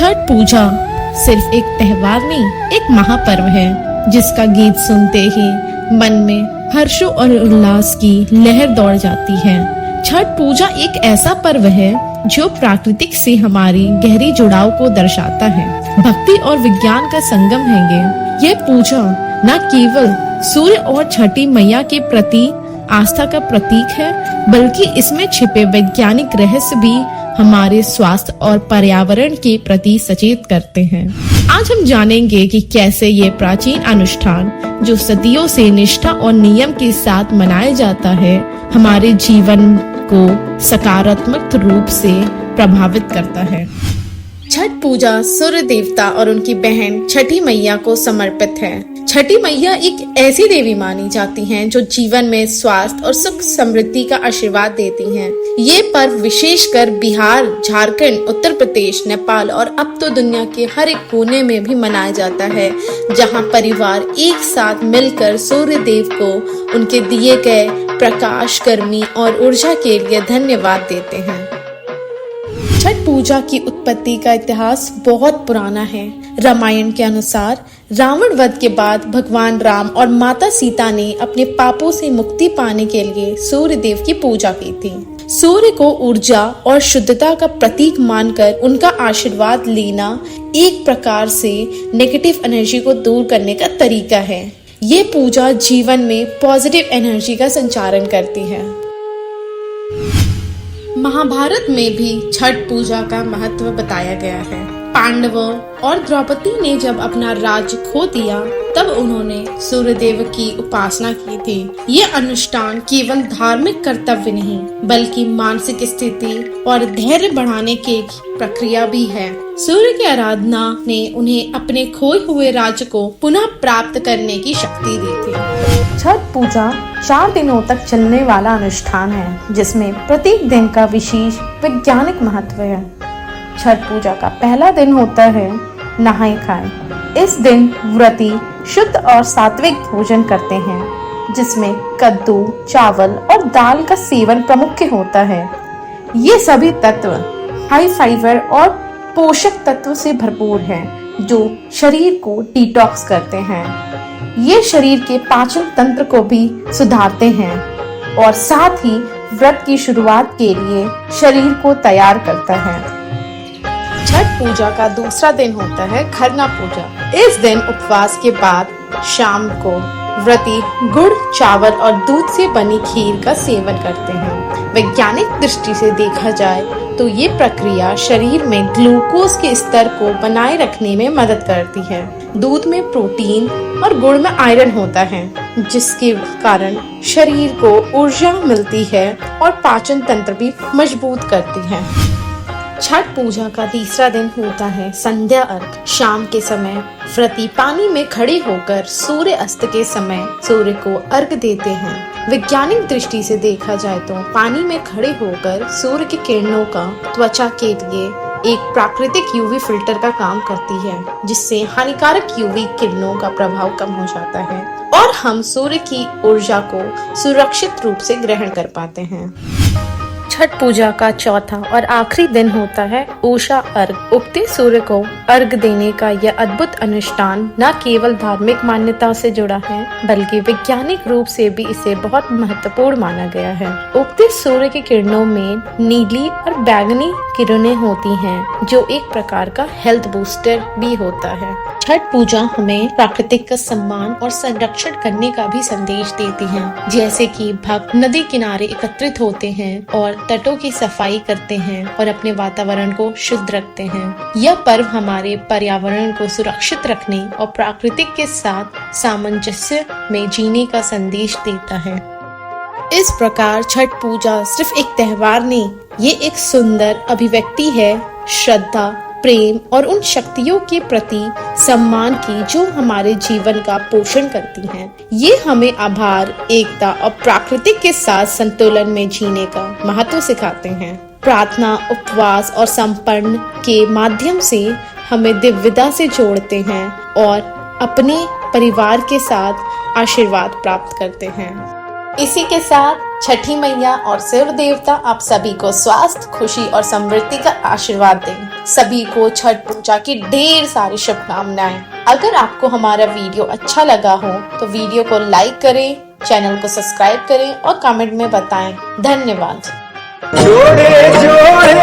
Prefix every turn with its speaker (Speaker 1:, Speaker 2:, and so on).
Speaker 1: छठ पूजा सिर्फ एक त्योहार नहीं, एक महापर्व है जिसका गीत सुनते ही मन में हर्षो और उल्लास की लहर दौड़ जाती है। छठ पूजा एक ऐसा पर्व है जो प्राकृतिक से हमारी गहरी जुड़ाव को दर्शाता है। भक्ति और विज्ञान का संगम है ये पूजा न केवल सूर्य और छठी मैया के प्रति आस्था का प्रतीक है, बल्कि इसमें छिपे वैज्ञानिक रहस्य भी हमारे स्वास्थ्य और पर्यावरण के प्रति सचेत करते हैं। आज हम जानेंगे कि कैसे ये प्राचीन अनुष्ठान, जो सदियों से निष्ठा और नियम के साथ मनाया जाता है, हमारे जीवन को सकारात्मक रूप से प्रभावित करता है। छठ पूजा सूर्य देवता और उनकी बहन छठी मैया को समर्पित है। छठी मैया एक ऐसी देवी मानी जाती हैं जो जीवन में स्वास्थ्य और सुख समृद्धि का आशीर्वाद देती हैं। ये पर्व विशेषकर बिहार, झारखंड, उत्तर प्रदेश, नेपाल और अब तो दुनिया के हर एक कोने में भी मनाया जाता है, जहां परिवार एक साथ मिलकर सूर्य देव को उनके दिए गए प्रकाश, गर्मी और ऊर्जा के लिए धन्यवाद देते हैं। छठ पूजा की उत्पत्ति का इतिहास बहुत पुराना है। रामायण के अनुसार रावण वध के बाद भगवान राम और माता सीता ने अपने पापों से मुक्ति पाने के लिए सूर्य देव की पूजा की थी। सूर्य को ऊर्जा और शुद्धता का प्रतीक मानकर उनका आशीर्वाद लेना एक प्रकार से नेगेटिव एनर्जी को दूर करने का तरीका है। ये पूजा जीवन में पॉजिटिव एनर्जी का संचारण करती है। महाभारत में भी छठ पूजा का महत्व बताया गया है। पांडवों और द्रौपदी ने जब अपना राज्य खो दिया, तब उन्होंने सूर्य देव की उपासना की थी। ये अनुष्ठान केवल धार्मिक कर्तव्य नहीं, बल्कि मानसिक स्थिति और धैर्य बढ़ाने की प्रक्रिया भी है। सूर्य की आराधना ने उन्हें अपने खोए हुए राज्य को पुनः प्राप्त करने की शक्ति दी थी। छठ पूजा 4 दिनों तक चलने वाला अनुष्ठान है, जिसमें प्रत्येक दिन का विशेष वैज्ञानिक महत्व है। छठ पूजा का पहला दिन होता है नहाए खाए। इस दिन व्रती शुद्ध और सात्विक भोजन करते हैं, जिसमें कद्दू, चावल और दाल का सेवन प्रमुख होता है। ये सभी तत्व हाई फाइबर और पोषक तत्व से भरपूर हैं, जो शरीर को डिटॉक्स करते हैं। ये शरीर के पाचन तंत्र को भी सुधारते हैं और साथ ही व्रत की शुरुआत के लिए शरीर को तैयार करता है। छठ पूजा का दूसरा दिन होता है खरना पूजा। इस दिन उपवास के बाद शाम को व्रती गुड़, चावल और दूध से बनी खीर का सेवन करते हैं। वैज्ञानिक दृष्टि से देखा जाए तो ये प्रक्रिया शरीर में ग्लूकोज के स्तर को बनाए रखने में मदद करती है। दूध में प्रोटीन और गुड़ में आयरन होता है, जिसके कारण शरीर को ऊर्जा मिलती है और पाचन तंत्र भी मजबूत करती है। छठ पूजा का तीसरा दिन होता है संध्या अर्घ। शाम के समय व्रती पानी में खड़े होकर सूर्य अस्त के समय सूर्य को अर्घ देते हैं। वैज्ञानिक दृष्टि से देखा जाए तो पानी में खड़े होकर सूर्य की किरणों का त्वचा के लिए एक प्राकृतिक यूवी फिल्टर का काम करती है, जिससे हानिकारक यूवी किरणों का प्रभाव कम हो जाता है और हम सूर्य की ऊर्जा को सुरक्षित रूप से ग्रहण कर पाते हैं। छठ पूजा का चौथा और आखिरी दिन होता है उषा अर्घ। उगते सूर्य को अर्घ देने का यह अद्भुत अनुष्ठान न केवल धार्मिक मान्यता से जुड़ा है, बल्कि वैज्ञानिक रूप से भी इसे बहुत महत्वपूर्ण माना गया है। उगते सूर्य की किरणों में नीली और बैंगनी किरणें होती हैं, जो एक प्रकार का हेल्थ बूस्टर भी होता है। छठ पूजा हमें प्राकृतिक का सम्मान और संरक्षण करने का भी संदेश देती है, जैसे कि भक्त नदी किनारे एकत्रित होते हैं और तटों की सफाई करते हैं और अपने वातावरण को शुद्ध रखते हैं। यह पर्व हमारे पर्यावरण को सुरक्षित रखने और प्राकृतिक के साथ सामंजस्य में जीने का संदेश देता है। इस प्रकार छठ पूजा सिर्फ एक त्योहार नहीं, ये एक सुंदर अभिव्यक्ति है श्रद्धा, प्रेम और उन शक्तियों के प्रति सम्मान की जो हमारे जीवन का पोषण करती हैं। ये हमें आभार, एकता और प्राकृतिक के साथ संतुलन में जीने का महत्व सिखाते हैं। प्रार्थना, उपवास और समर्पण के माध्यम से हमें दिव्यता से जोड़ते हैं और अपने परिवार के साथ आशीर्वाद प्राप्त करते हैं। इसी के साथ छठी मैया और सूर्य देवता आप सभी को स्वास्थ्य, खुशी और समृद्धि का आशीर्वाद दें। सभी को छठ पूजा की ढेर सारी शुभकामनाएं। अगर आपको हमारा वीडियो अच्छा लगा हो तो वीडियो को लाइक करें, चैनल को सब्सक्राइब करें और कमेंट में बताएं। धन्यवाद।
Speaker 2: जोड़े जोड़े